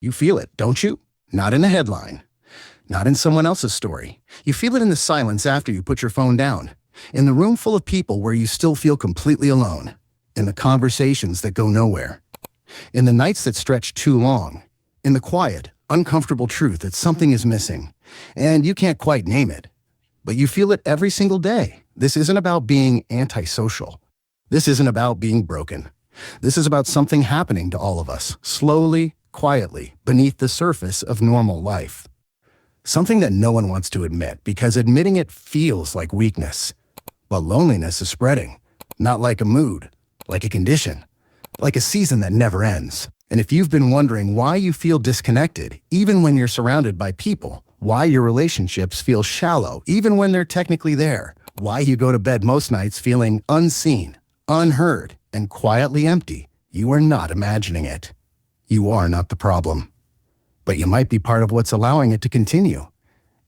You feel it, don't you? Not in a headline, not in someone else's story. You feel it in the silence after you put your phone down, in the room full of people where you still feel completely alone, in the conversations that go nowhere, in the nights that stretch too long, in the quiet, uncomfortable truth that something is missing, and you can't quite name it. But you feel it every single day. This isn't about being antisocial. This isn't about being broken. This is about something happening to all of us, slowly, quietly, beneath the surface of normal life. Something that no one wants to admit because admitting it feels like weakness. But loneliness is spreading, not like a mood, like a condition, like a season that never ends. And if you've been wondering why you feel disconnected, even when you're surrounded by people, why your relationships feel shallow, even when they're technically there, why you go to bed most nights feeling unseen, unheard, and quietly empty, you are not imagining it. You are not the problem. But you might be part of what's allowing it to continue.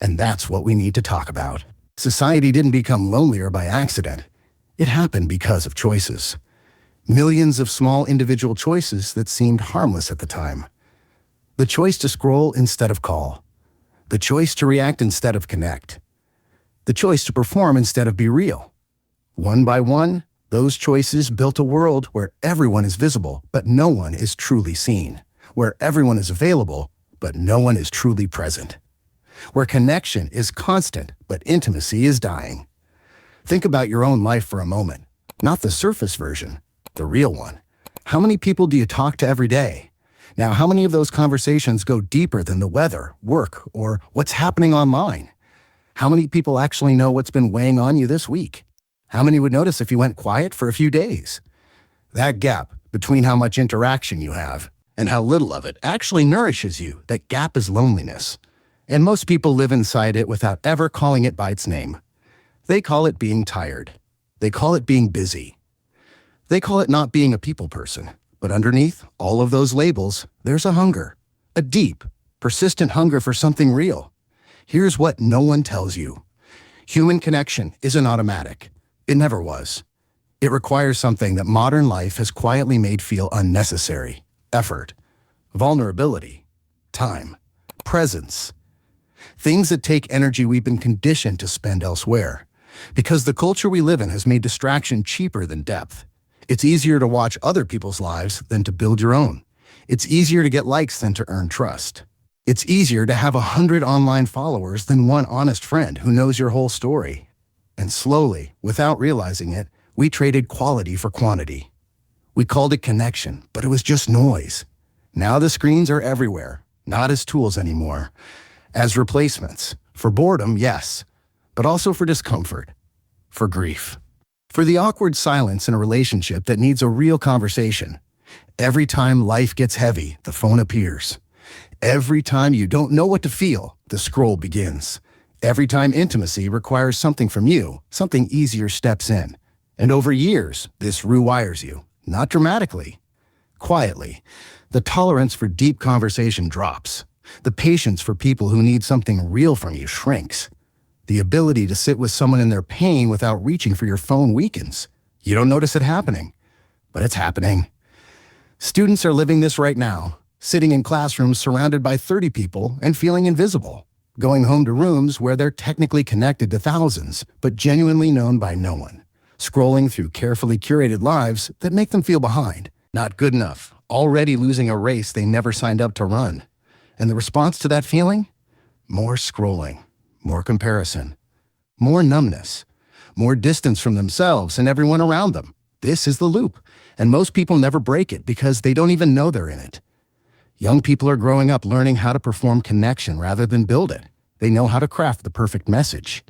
And that's what we need to talk about. Society didn't become lonelier by accident. It happened because of choices. Millions of small individual choices that seemed harmless at the time. The choice to scroll instead of call. The choice to react instead of connect. The choice to perform instead of be real. One by one, those choices built a world where everyone is visible, but no one is truly seen. Where everyone is available, but no one is truly present. Where connection is constant, but intimacy is dying. Think about your own life for a moment. Not the surface version, the real one. How many people do you talk to every day? Now, how many of those conversations go deeper than the weather, work, or what's happening online? How many people actually know what's been weighing on you this week? How many would notice if you went quiet for a few days? That gap between how much interaction you have and how little of it actually nourishes you, that gap is loneliness. And most people live inside it without ever calling it by its name. They call it being tired. They call it being busy. They call it not being a people person. But underneath all of those labels, there's a hunger, a deep, persistent hunger for something real. Here's what no one tells you. Human connection isn't automatic. It never was. It requires something that modern life has quietly made feel unnecessary. Effort, vulnerability, time, presence. Things that take energy we've been conditioned to spend elsewhere. Because the culture we live in has made distraction cheaper than depth. It's easier to watch other people's lives than to build your own. It's easier to get likes than to earn trust. It's easier to have 100 online followers than one honest friend who knows your whole story. And slowly, without realizing it, we traded quality for quantity. We called it connection, but it was just noise. Now the screens are everywhere, not as tools anymore. As replacements. For boredom, yes, but also for discomfort, for grief. For the awkward silence in a relationship that needs a real conversation. Every time life gets heavy, the phone appears. Every time you don't know what to feel, the scroll begins. Every time intimacy requires something from you, something easier steps in. And over years, this rewires you. Not dramatically, quietly. The tolerance for deep conversation drops. The patience for people who need something real from you shrinks. The ability to sit with someone in their pain without reaching for your phone weakens. You don't notice it happening, but it's happening. Students are living this right now, sitting in classrooms surrounded by 30 people and feeling invisible, going home to rooms where they're technically connected to thousands, but genuinely known by no one, scrolling through carefully curated lives that make them feel behind, not good enough, already losing a race they never signed up to run. And the response to that feeling? More scrolling. More comparison, more numbness, more distance from themselves and everyone around them. This is the loop, and most people never break it because they don't even know they're in it. Young people are growing up learning how to perform connection rather than build it. They know how to craft the perfect message.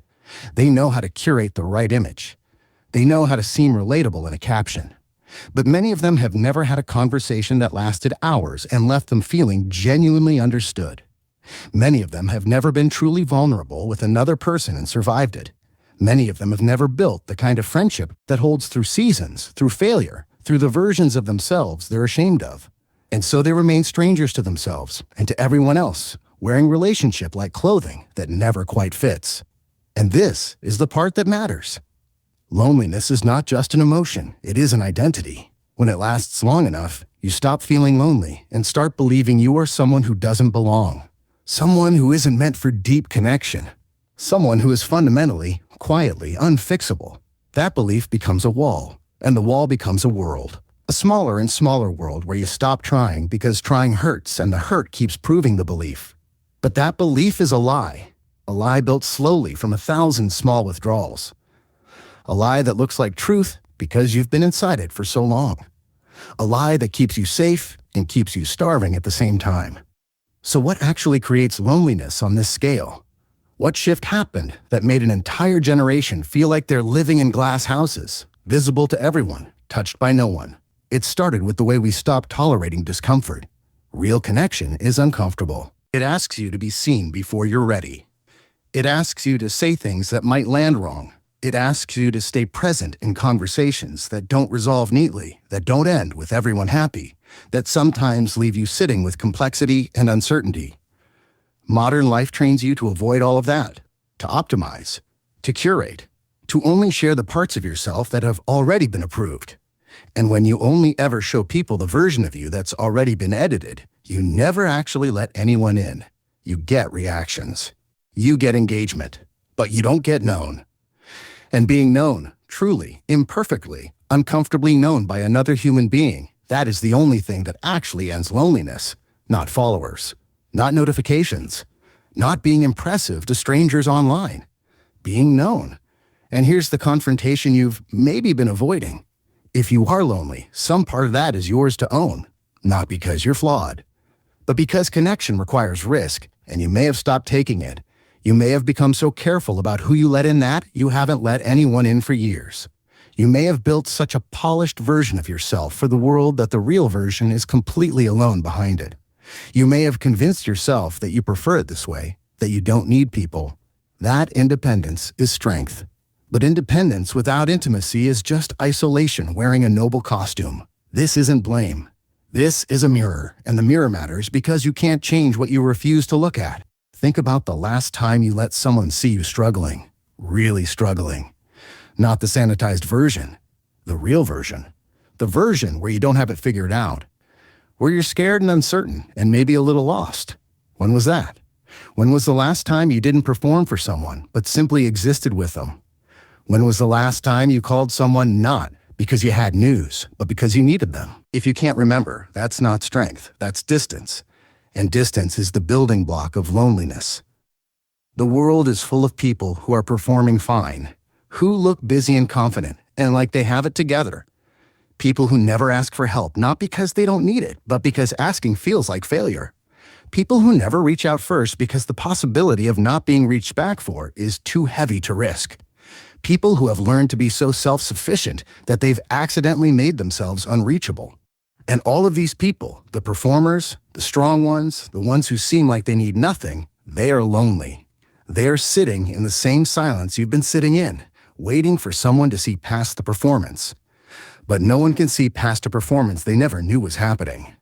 They know how to curate the right image. They know how to seem relatable in a caption. But many of them have never had a conversation that lasted hours and left them feeling genuinely understood. Many of them have never been truly vulnerable with another person and survived it. Many of them have never built the kind of friendship that holds through seasons, through failure, through the versions of themselves they're ashamed of. And so they remain strangers to themselves and to everyone else, wearing relationship like clothing that never quite fits. And this is the part that matters. Loneliness is not just an emotion, it is an identity. When it lasts long enough, You stop feeling lonely and start believing you are someone who doesn't belong. Someone who isn't meant for deep connection. Someone who is fundamentally, quietly unfixable. That belief becomes a wall, and the wall becomes a world. A smaller and smaller world where you stop trying because trying hurts and the hurt keeps proving the belief. But that belief is a lie built slowly from 1,000 small withdrawals. A lie that looks like truth because you've been inside it for so long. A lie that keeps you safe and keeps you starving at the same time. So what actually creates loneliness on this scale? What shift happened that made an entire generation feel like they're living in glass houses, visible to everyone, touched by no one? It started with the way we stopped tolerating discomfort. Real connection is uncomfortable. It asks you to be seen before you're ready. It asks you to say things that might land wrong. It asks you to stay present in conversations that don't resolve neatly, that don't end with everyone happy, that sometimes leave you sitting with complexity and uncertainty. Modern life trains you to avoid all of that, to optimize, to curate, to only share the parts of yourself that have already been approved. And when you only ever show people the version of you that's already been edited, you never actually let anyone in. You get reactions. You get engagement, but you don't get known. And being known, truly, imperfectly, uncomfortably known by another human being, that is the only thing that actually ends loneliness, not followers, not notifications, not being impressive to strangers online, being known. And here's the confrontation you've maybe been avoiding. If you are lonely, some part of that is yours to own, not because you're flawed, but because connection requires risk, and you may have stopped taking it. You may have become so careful about who you let in that you haven't let anyone in for years. You may have built such a polished version of yourself for the world that the real version is completely alone behind it. You may have convinced yourself that you prefer it this way, that you don't need people. That independence is strength. But independence without intimacy is just isolation wearing a noble costume. This isn't blame. This is a mirror, and the mirror matters because you can't change what you refuse to look at. Think about the last time you let someone see you struggling, really struggling. Not the sanitized version, the real version. The version where you don't have it figured out, where you're scared and uncertain and maybe a little lost. When was that? When was the last time you didn't perform for someone, but simply existed with them? When was the last time you called someone not because you had news, but because you needed them? If you can't remember, that's not strength, that's distance. And distance is the building block of loneliness. The world is full of people who are performing fine, who look busy and confident and like they have it together. People who never ask for help, not because they don't need it, but because asking feels like failure. People who never reach out first because the possibility of not being reached back for is too heavy to risk. People who have learned to be so self-sufficient that they've accidentally made themselves unreachable. And all of these people, the performers, the strong ones, the ones who seem like they need nothing, they are lonely. They are sitting in the same silence you've been sitting in, waiting for someone to see past the performance. But no one can see past a performance they never knew was happening.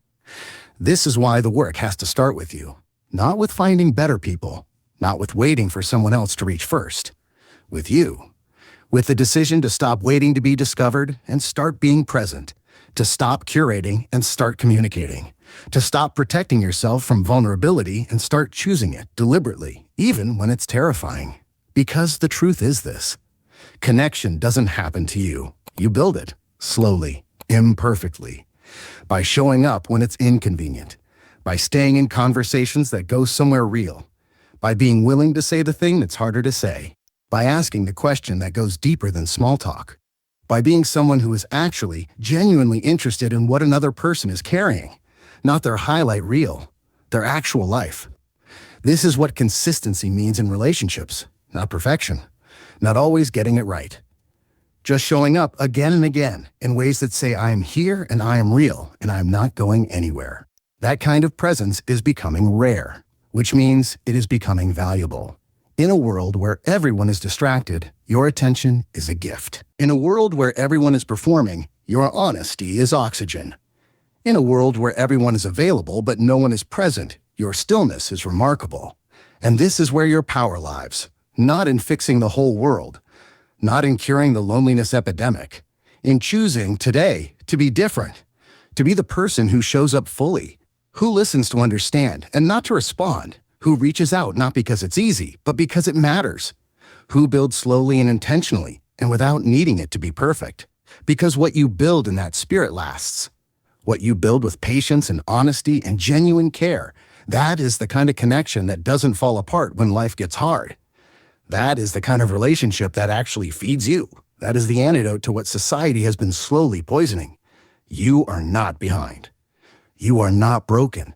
This is why the work has to start with you, not with finding better people, not with waiting for someone else to reach first, with you. With the decision to stop waiting to be discovered and start being present, to stop curating and start communicating, to stop protecting yourself from vulnerability and start choosing it deliberately, even when it's terrifying. Because the truth is this: connection doesn't happen to you. You build it, slowly, imperfectly, by showing up when it's inconvenient, by staying in conversations that go somewhere real, by being willing to say the thing that's harder to say, by asking the question that goes deeper than small talk, by being someone who is actually genuinely interested in what another person is carrying, not their highlight reel, their actual life. This is what consistency means in relationships, not perfection, not always getting it right. Just showing up again and again in ways that say, I am here and I am real and I am not going anywhere. That kind of presence is becoming rare, which means it is becoming valuable. In a world where everyone is distracted, your attention is a gift. In a world where everyone is performing, your honesty is oxygen. In a world where everyone is available but no one is present, your stillness is remarkable. And this is where your power lies, not in fixing the whole world, not in curing the loneliness epidemic, in choosing today to be different, To be the person who shows up fully, who listens to understand and not to respond, who reaches out not because it's easy, but because it matters, who builds slowly and intentionally and without needing it to be perfect, because what you build in that spirit lasts. What you build with patience and honesty and genuine care, that is the kind of connection that doesn't fall apart when life gets hard. That is the kind of relationship that actually feeds you. That is the antidote to what society has been slowly poisoning. You are not behind. You are not broken.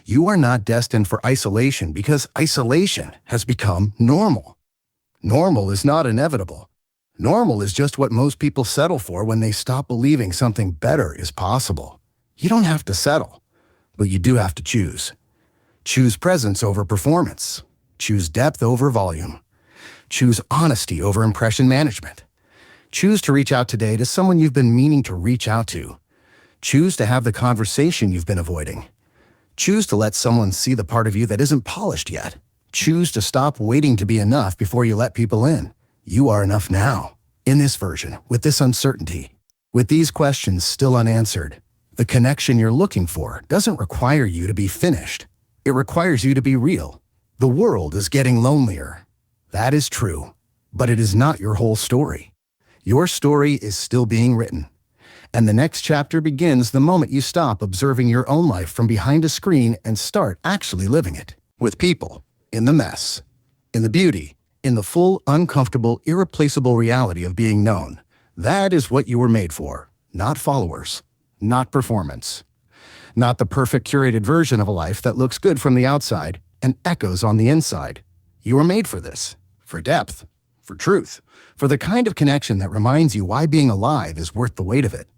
You are not destined for isolation because isolation has become normal. Normal is not inevitable. Normal is just what most people settle for when they stop believing something better is possible. You don't have to settle, but you do have to choose. Choose presence over performance. Choose depth over volume. Choose honesty over impression management. Choose to reach out today to someone you've been meaning to reach out to. Choose to have the conversation you've been avoiding. Choose to let someone see the part of you that isn't polished yet. Choose to stop waiting to be enough before you let people in. You are enough now, in this version, with this uncertainty, with these questions still unanswered. The connection you're looking for doesn't require you to be finished. It requires you to be real. The world is getting lonelier. That is true, but it is not your whole story. Your story is still being written. And the next chapter begins the moment you stop observing your own life from behind a screen and start actually living it. With people, in the mess, in the beauty, in the full, uncomfortable, irreplaceable reality of being known. That is what you were made for, not followers. Not performance. Not the perfect curated version of a life that looks good from the outside and echoes on the inside. You were made for this, for depth, for truth, for the kind of connection that reminds you why being alive is worth the weight of it.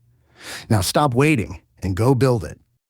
Now stop waiting and go build it.